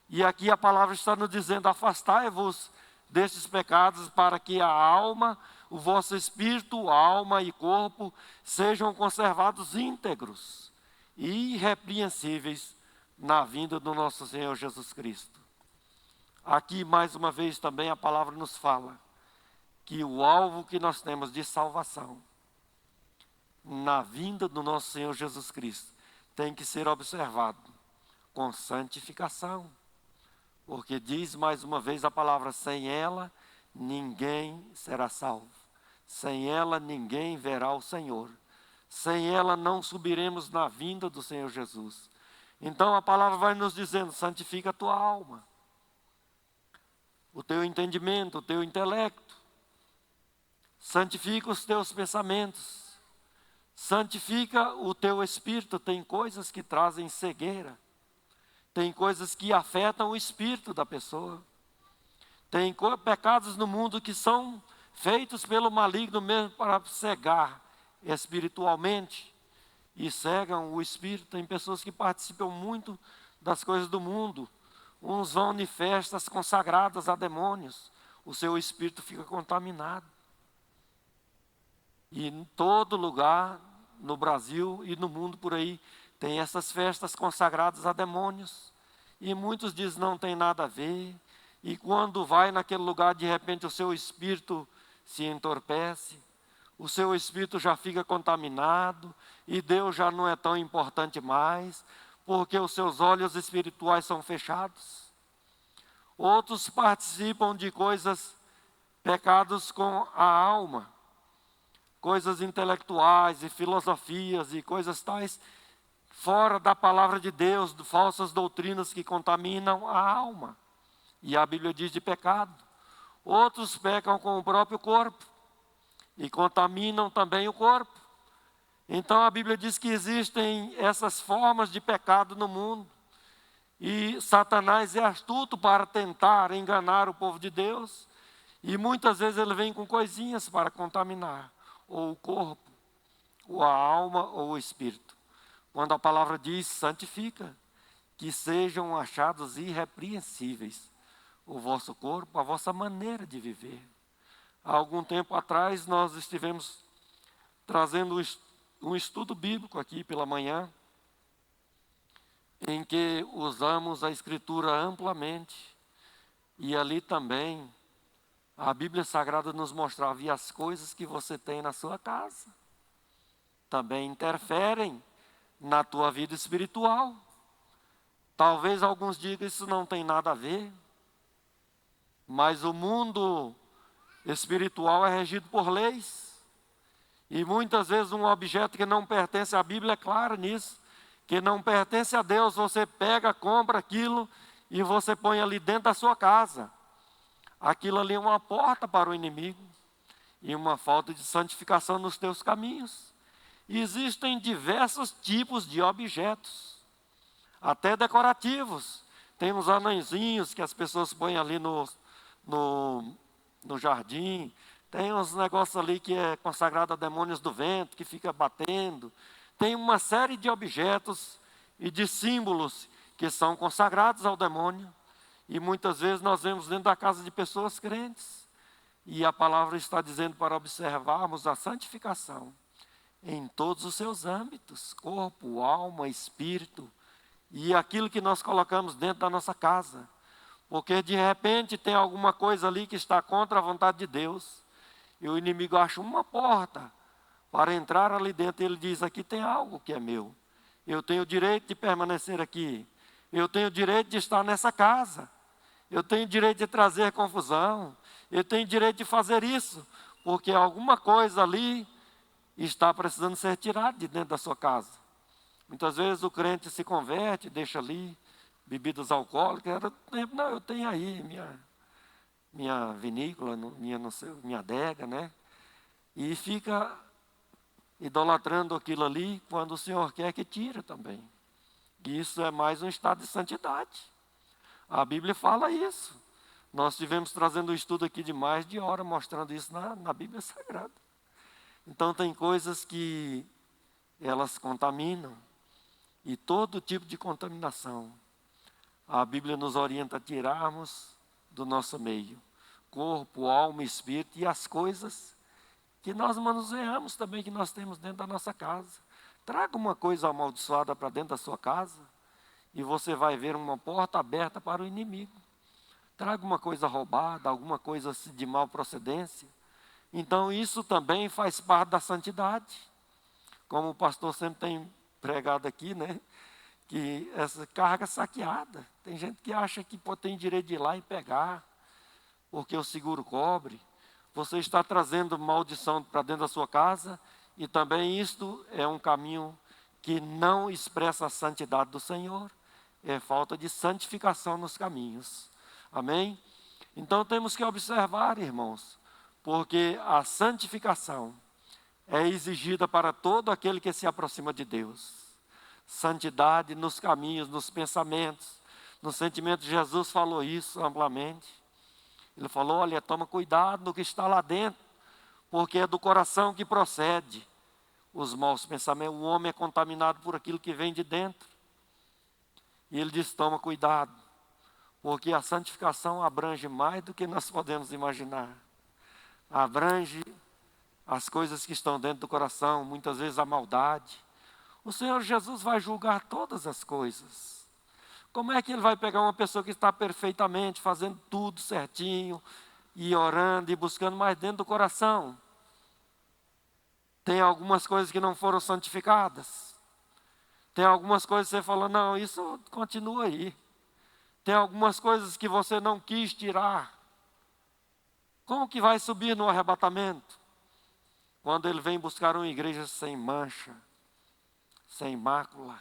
E aqui a palavra está nos dizendo: afastai-vos destes pecados, para que a alma, o vosso espírito, alma e corpo sejam conservados íntegros e irrepreensíveis na vinda do nosso Senhor Jesus Cristo. Aqui, mais uma vez, também a palavra nos fala que o alvo que nós temos de salvação na vinda do nosso Senhor Jesus Cristo tem que ser observado com santificação. Porque diz mais uma vez a palavra: sem ela ninguém será salvo. Sem ela ninguém verá o Senhor. Sem ela não subiremos na vinda do Senhor Jesus. Então a palavra vai nos dizendo: santifica a tua alma, o teu entendimento, o teu intelecto. Santifica os teus pensamentos. Santifica o teu espírito. Tem coisas que trazem cegueira. Tem coisas que afetam o espírito da pessoa. Tem pecados no mundo que são feitos pelo maligno mesmo para cegar espiritualmente. E cegam o espírito. Tem pessoas que participam muito das coisas do mundo. Uns vão em festas consagradas a demônios. O seu espírito fica contaminado. E em todo lugar, no Brasil e no mundo por aí, tem essas festas consagradas a demônios. E muitos dizem não tem nada a ver. E quando vai naquele lugar, de repente o seu espírito se entorpece. O seu espírito já fica contaminado. E Deus já não é tão importante mais, porque os seus olhos espirituais são fechados. Outros participam de coisas, pecados com a alma, coisas intelectuais e filosofias e coisas tais, fora da palavra de Deus, de falsas doutrinas que contaminam a alma. E a Bíblia diz de pecado. Outros pecam com o próprio corpo e contaminam também o corpo. Então a Bíblia diz que existem essas formas de pecado no mundo. E Satanás é astuto para tentar enganar o povo de Deus. E muitas vezes ele vem com coisinhas para contaminar ou o corpo, ou a alma, ou o espírito. Quando a palavra diz santifica, que sejam achados irrepreensíveis o vosso corpo, a vossa maneira de viver. Há algum tempo atrás nós estivemos trazendo um estudo bíblico aqui pela manhã, em que usamos a Escritura amplamente, e ali também a Bíblia Sagrada nos mostrava, e as coisas que você tem na sua casa também interferem na tua vida espiritual. Talvez alguns digam isso não tem nada a ver, mas o mundo espiritual é regido por leis. E muitas vezes um objeto que não pertence à Bíblia é claro nisso, que não pertence a Deus, você pega, compra aquilo e você põe ali dentro da sua casa. Aquilo ali é uma porta para o inimigo e uma falta de santificação nos teus caminhos. E existem diversos tipos de objetos, até decorativos. Tem uns anãozinhos que as pessoas põem ali no jardim. Tem uns negócios ali que é consagrado a demônios do vento, que fica batendo. Tem uma série de objetos e de símbolos que são consagrados ao demônio. E muitas vezes nós vemos dentro da casa de pessoas crentes. E a palavra está dizendo para observarmos a santificação em todos os seus âmbitos, corpo, alma, espírito, e aquilo que nós colocamos dentro da nossa casa. Porque de repente tem alguma coisa ali que está contra a vontade de Deus, e o inimigo acha uma porta para entrar ali dentro, e ele diz, aqui tem algo que é meu, eu tenho o direito de permanecer aqui, eu tenho o direito de estar nessa casa, eu tenho o direito de trazer confusão, eu tenho o direito de fazer isso, porque alguma coisa ali está precisando ser tirada de dentro da sua casa. Muitas vezes o crente se converte, deixa ali bebidas alcoólicas, não, eu tenho aí minha vinícola, minha adega, né? E fica idolatrando aquilo ali, quando o Senhor quer que tira também. E isso é mais um estado de santidade. A Bíblia fala isso. Nós estivemos trazendo um estudo aqui de mais de hora, mostrando isso na Bíblia Sagrada. Então tem coisas que elas contaminam, e todo tipo de contaminação a Bíblia nos orienta a tirarmos do nosso meio. Corpo, alma, espírito e as coisas que nós manuseamos também, que nós temos dentro da nossa casa. Traga uma coisa amaldiçoada para dentro da sua casa e você vai ver uma porta aberta para o inimigo. Traga uma coisa roubada, alguma coisa de mal procedência. Então isso também faz parte da santidade. Como o pastor sempre tem pregado aqui, né? Que essa carga saqueada. Tem gente que acha que tem direito de ir lá e pegar, porque o seguro cobre. Você está trazendo maldição para dentro da sua casa, e também isto é um caminho que não expressa a santidade do Senhor. É falta de santificação nos caminhos. Amém? Então temos que observar, irmãos, porque a santificação é exigida para todo aquele que se aproxima de Deus. Santidade nos caminhos, nos pensamentos, no sentimento. Jesus falou isso amplamente. Ele falou, olha, toma cuidado no que está lá dentro, porque é do coração que procede os maus pensamentos. O homem é contaminado por aquilo que vem de dentro. E ele diz, toma cuidado, porque a santificação abrange mais do que nós podemos imaginar. Abrange as coisas que estão dentro do coração, muitas vezes a maldade. O Senhor Jesus vai julgar todas as coisas. Como é que Ele vai pegar uma pessoa que está perfeitamente, fazendo tudo certinho, e orando e buscando mais dentro do coração? Tem algumas coisas que não foram santificadas. Tem algumas coisas que você falou, não, isso continua aí. Tem algumas coisas que você não quis tirar. Como que vai subir no arrebatamento? Quando Ele vem buscar uma igreja sem mancha, sem mácula,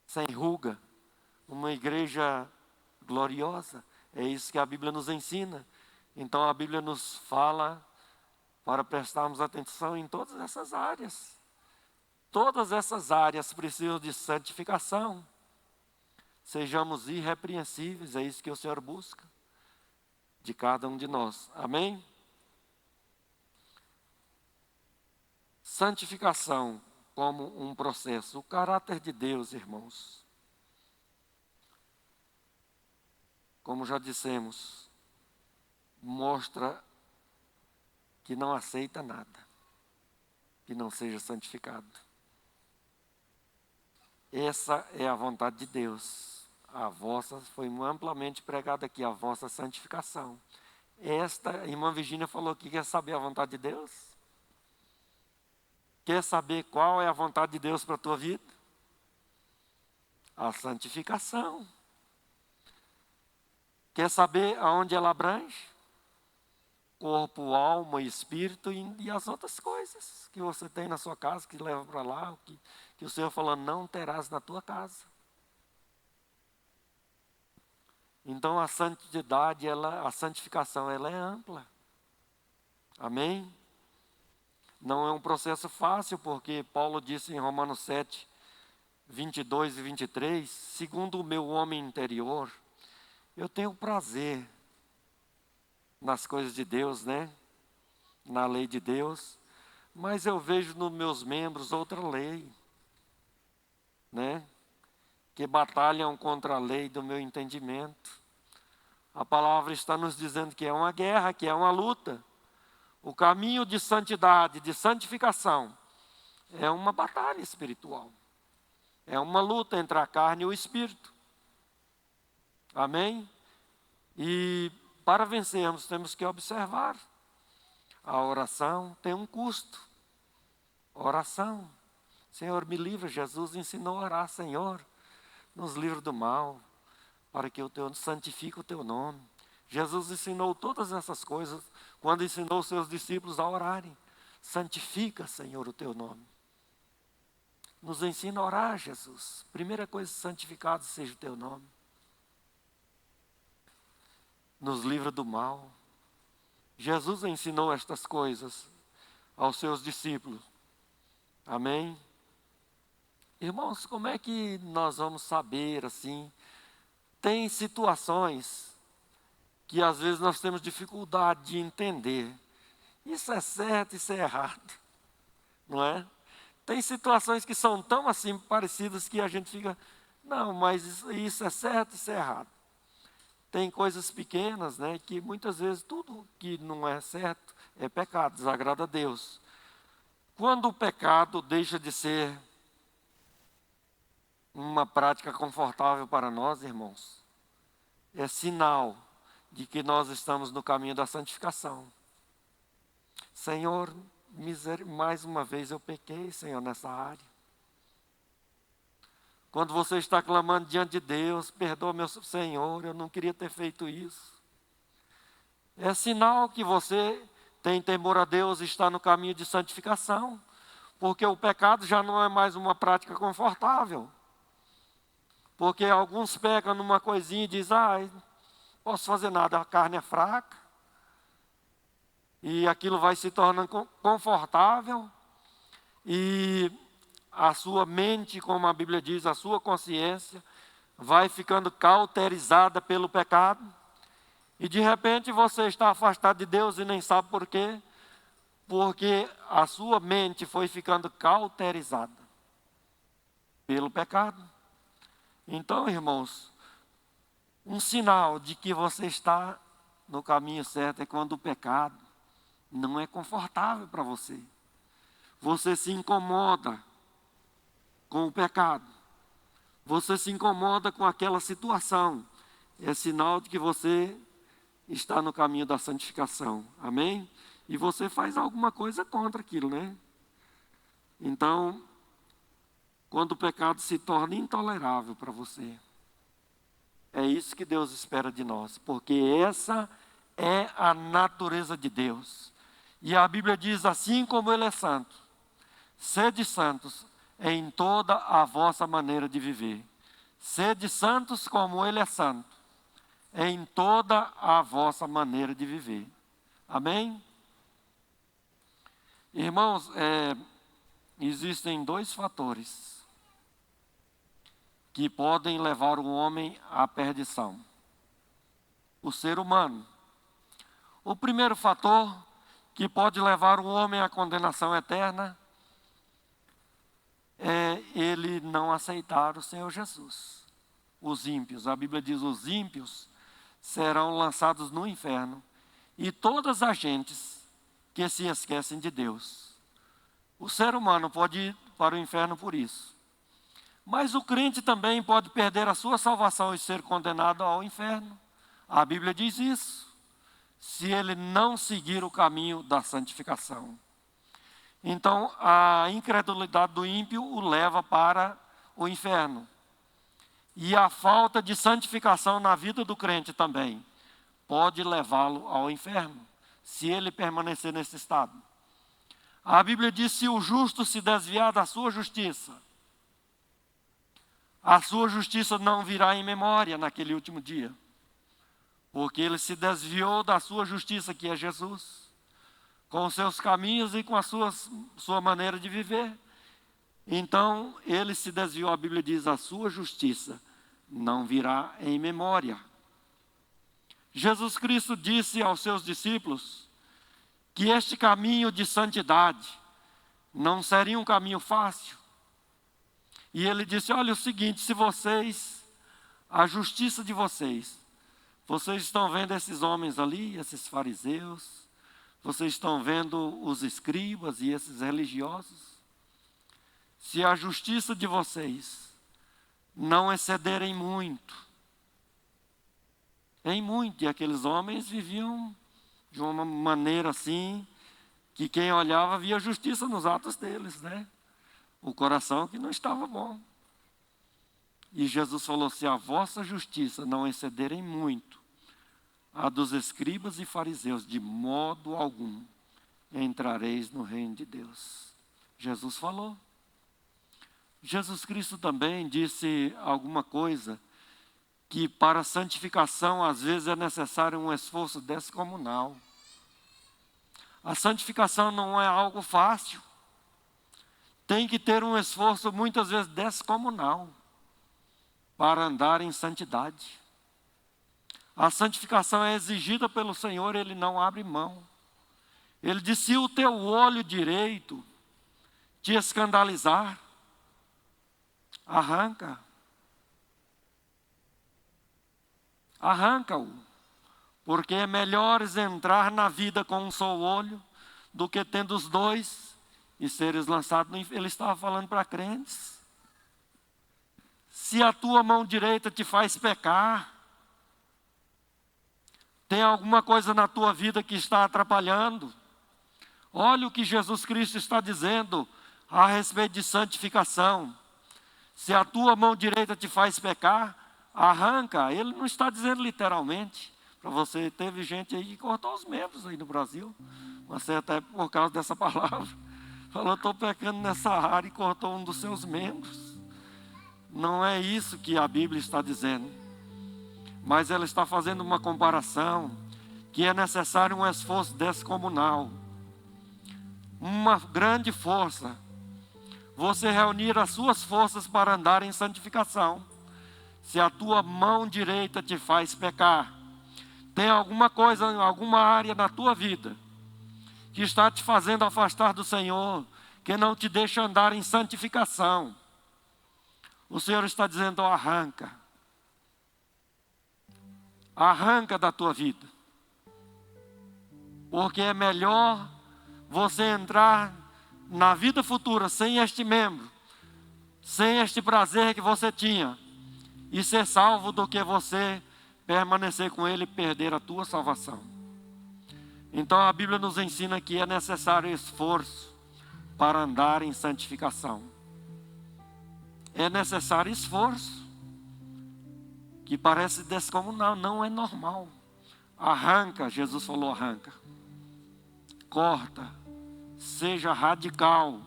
sem ruga, uma igreja gloriosa. É isso que a Bíblia nos ensina. Então a Bíblia nos fala para prestarmos atenção em todas essas áreas. Todas essas áreas precisam de santificação. Sejamos irrepreensíveis, é isso que o Senhor busca de cada um de nós. Amém? Santificação como um processo. O caráter de Deus, irmãos, como já dissemos, mostra que não aceita nada que não seja santificado. Essa é a vontade de Deus. A vossa, foi amplamente pregada aqui, a vossa santificação. Esta, a irmã Virgínia falou que quer saber a vontade de Deus? Quer saber qual é a vontade de Deus para a tua vida? A santificação. Quer saber aonde ela abrange? Corpo, alma, espírito e as outras coisas que você tem na sua casa, que leva para lá, que o Senhor falou, não terás na tua casa. Então a santidade, a santificação, ela é ampla. Amém? Não é um processo fácil, porque Paulo disse em Romanos 7, 22 e 23, segundo o meu homem interior, eu tenho prazer nas coisas de Deus, né? Na lei de Deus, mas eu vejo nos meus membros outra lei, né? Que batalham contra a lei do meu entendimento. A palavra está nos dizendo que é uma guerra, que é uma luta. O caminho de santidade, de santificação, é uma batalha espiritual. É uma luta entre a carne e o espírito. Amém? E para vencermos, temos que observar. A oração tem um custo. Oração. Senhor, me livra. Jesus ensinou a orar, Senhor, nos livra do mal, para que o Teu santifique o Teu nome. Jesus ensinou todas essas coisas quando ensinou os seus discípulos a orarem. Santifica, Senhor, o Teu nome. Nos ensina a orar, Jesus. Primeira coisa, santificado seja o Teu nome. Nos livra do mal. Jesus ensinou estas coisas aos seus discípulos. Amém? Irmãos, como é que nós vamos saber assim? Tem situações que às vezes nós temos dificuldade de entender. Isso é certo, isso é errado. Não é? Tem situações que são tão assim parecidas que a gente fica, não, mas isso é certo, isso é errado. Tem coisas pequenas, né, que muitas vezes tudo que não é certo é pecado, desagrada a Deus. Quando o pecado deixa de ser uma prática confortável para nós, irmãos, é sinal de que nós estamos no caminho da santificação. Senhor, mais uma vez eu pequei, Senhor, nessa área. Quando você está clamando diante de Deus, perdoa meu Senhor, eu não queria ter feito isso. É sinal que você tem temor a Deus e está no caminho de santificação, porque o pecado já não é mais uma prática confortável. Porque alguns pecam numa coisinha e dizem, não posso fazer nada, a carne é fraca. E aquilo vai se tornando confortável e a sua mente, como a Bíblia diz, a sua consciência, vai ficando cauterizada pelo pecado. E de repente você está afastado de Deus e nem sabe por quê. Porque a sua mente foi ficando cauterizada pelo pecado. Então, irmãos, um sinal de que você está no caminho certo é quando o pecado não é confortável para você. Você se incomoda com o pecado. Você se incomoda com aquela situação. É sinal de que você está no caminho da santificação. Amém? E você faz alguma coisa contra aquilo, né? Então, quando o pecado se torna intolerável para você, é isso que Deus espera de nós. Porque essa é a natureza de Deus. E a Bíblia diz, assim como Ele é santo, sede santos em toda a vossa maneira de viver. Sede santos como Ele é santo, em toda a vossa maneira de viver. Amém? Irmãos, existem dois fatores que podem levar o homem à perdição. O ser humano. O primeiro fator que pode levar o homem à condenação eterna é ele não aceitar o Senhor Jesus. Os ímpios, a Bíblia diz, os ímpios serão lançados no inferno, e todas as gentes que se esquecem de Deus. O ser humano pode ir para o inferno por isso. Mas o crente também pode perder a sua salvação e ser condenado ao inferno. A Bíblia diz isso, se ele não seguir o caminho da santificação. Então, a incredulidade do ímpio o leva para o inferno. E a falta de santificação na vida do crente também pode levá-lo ao inferno, se ele permanecer nesse estado. A Bíblia diz: se o justo se desviar da sua justiça, a sua justiça não virá em memória naquele último dia, porque ele se desviou da sua justiça, que é Jesus, com os seus caminhos e com a sua maneira de viver. Então, ele se desviou, a Bíblia diz, a sua justiça não virá em memória. Jesus Cristo disse aos seus discípulos que este caminho de santidade não seria um caminho fácil. E ele disse: olha, o seguinte, se vocês, a justiça de vocês estão vendo esses homens ali, esses fariseus, vocês estão vendo os escribas e esses religiosos, se a justiça de vocês não excederem muito, e aqueles homens viviam de uma maneira assim, que quem olhava via justiça nos atos deles, né? O coração que não estava bom. E Jesus falou: se a vossa justiça não excederem muito a dos escribas e fariseus, de modo algum entrareis no reino de Deus. Jesus falou. Jesus Cristo também disse alguma coisa, que para a santificação às vezes é necessário um esforço descomunal. A santificação não é algo fácil. Tem que ter um esforço muitas vezes descomunal para andar em santidade. A santificação é exigida pelo Senhor, Ele não abre mão. Ele disse: se o teu olho direito te escandalizar, arranca-o, porque é melhor entrar na vida com um só olho do que tendo os dois e seres lançados no inferno. Ele estava falando para crentes. Se a tua mão direita te faz pecar, tem alguma coisa na tua vida que está atrapalhando, olha o que Jesus Cristo está dizendo a respeito de santificação. Se a tua mão direita te faz pecar, arranca. Ele não está dizendo literalmente. Para você, teve gente aí que cortou os membros aí no Brasil, uma certa época, por causa dessa palavra. Falou: estou pecando nessa área, e cortou um dos seus membros. Não é isso que a Bíblia está dizendo. Mas ela está fazendo uma comparação, que é necessário um esforço descomunal, uma grande força, você reunir as suas forças para andar em santificação. Se a tua mão direita te faz pecar, tem alguma coisa, alguma área na tua vida que está te fazendo afastar do Senhor, que não te deixa andar em santificação, o Senhor está dizendo: arranca. Arranca da tua vida, porque é melhor você entrar na vida futura sem este membro, sem este prazer que você tinha, e ser salvo, do que você permanecer com ele e perder a tua salvação. Então a Bíblia nos ensina que é necessário esforço para andar em santificação. É necessário esforço, que parece descomunal, não é normal. Arranca, Jesus falou: arranca. Corta, seja radical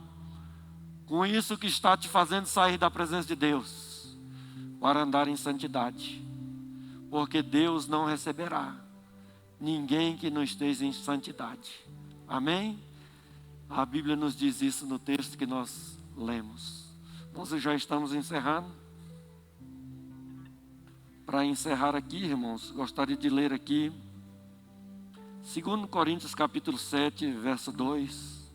com isso que está te fazendo sair da presença de Deus, para andar em santidade. Porque Deus não receberá ninguém que não esteja em santidade. Amém? A Bíblia nos diz isso no texto que nós lemos. Nós já estamos encerrando. Para encerrar aqui, irmãos, gostaria de ler aqui 2 Coríntios capítulo 7, verso 2,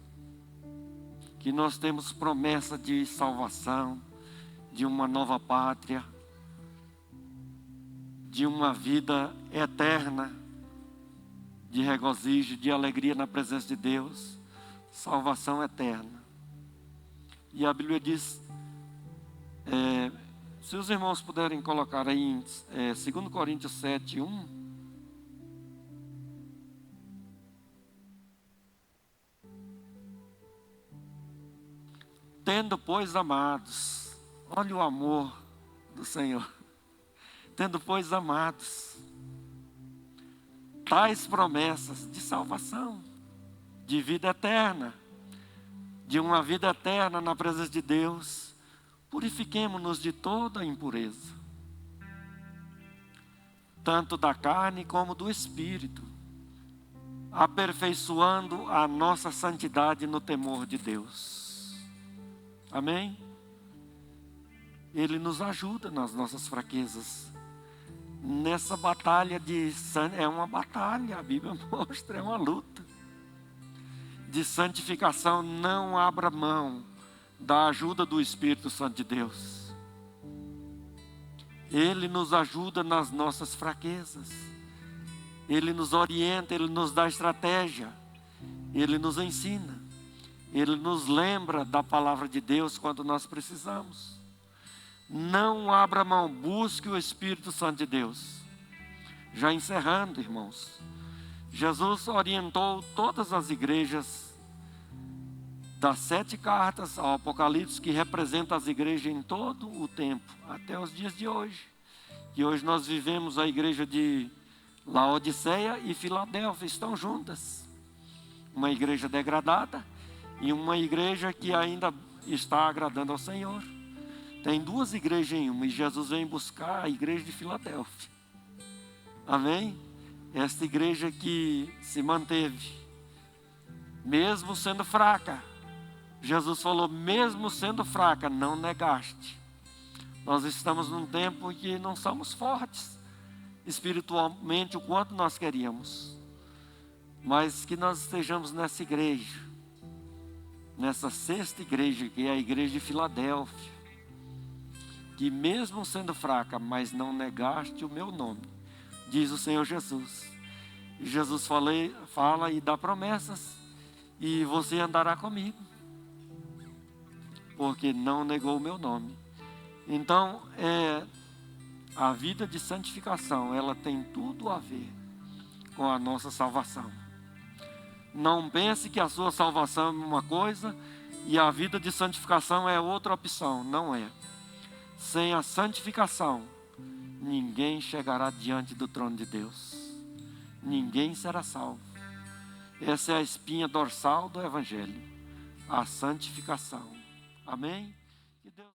que nós temos promessa de salvação, de uma nova pátria. de uma vida eterna, de regozijo, de alegria na presença de Deus, salvação eterna. E a Bíblia diz, se os irmãos puderem colocar aí em 2 Coríntios 7, 1. Tendo, pois, amados, olha o amor do Senhor. Tendo, pois, amados, tais promessas de salvação, de vida eterna, de uma vida eterna na presença de Deus, purifiquemo-nos de toda impureza, tanto da carne como do espírito, aperfeiçoando a nossa santidade no temor de Deus. Amém? Ele nos ajuda nas nossas fraquezas. Nessa batalha é uma batalha, a Bíblia mostra, é uma luta de santificação. Não abra mão da ajuda do Espírito Santo de Deus. Ele nos ajuda nas nossas fraquezas. Ele nos orienta, Ele nos dá estratégia. Ele nos ensina. Ele nos lembra da palavra de Deus quando nós precisamos. Não abra mão, busque o Espírito Santo de Deus. Já encerrando, irmãos, Jesus orientou todas as igrejas das 7 cartas ao Apocalipse, que representa as igrejas em todo o tempo, até os dias de hoje. E hoje nós vivemos a igreja de Laodiceia e Filadélfia, estão juntas. Uma igreja degradada e uma igreja que ainda está agradando ao Senhor. Tem 2 igrejas em uma, e Jesus vem buscar a igreja de Filadélfia. Amém? Esta igreja que se manteve, mesmo sendo fraca. Jesus falou, mesmo sendo fraca, não negaste. Nós estamos num tempo que não somos fortes espiritualmente o quanto nós queríamos, mas que nós estejamos nessa igreja, nessa 6ª igreja, que é a igreja de Filadélfia, que mesmo sendo fraca, mas não negaste o meu nome, diz o Senhor Jesus. E Jesus fala e dá promessas, e você andará comigo, porque não negou o meu nome. Então, a vida de santificação, ela tem tudo a ver com a nossa salvação. Não pense que a sua salvação é uma coisa e a vida de santificação é outra opção. Não é. Sem a santificação, ninguém chegará diante do trono de Deus. Ninguém será salvo. Essa é a espinha dorsal do Evangelho, a santificação. Amém? Que Deus...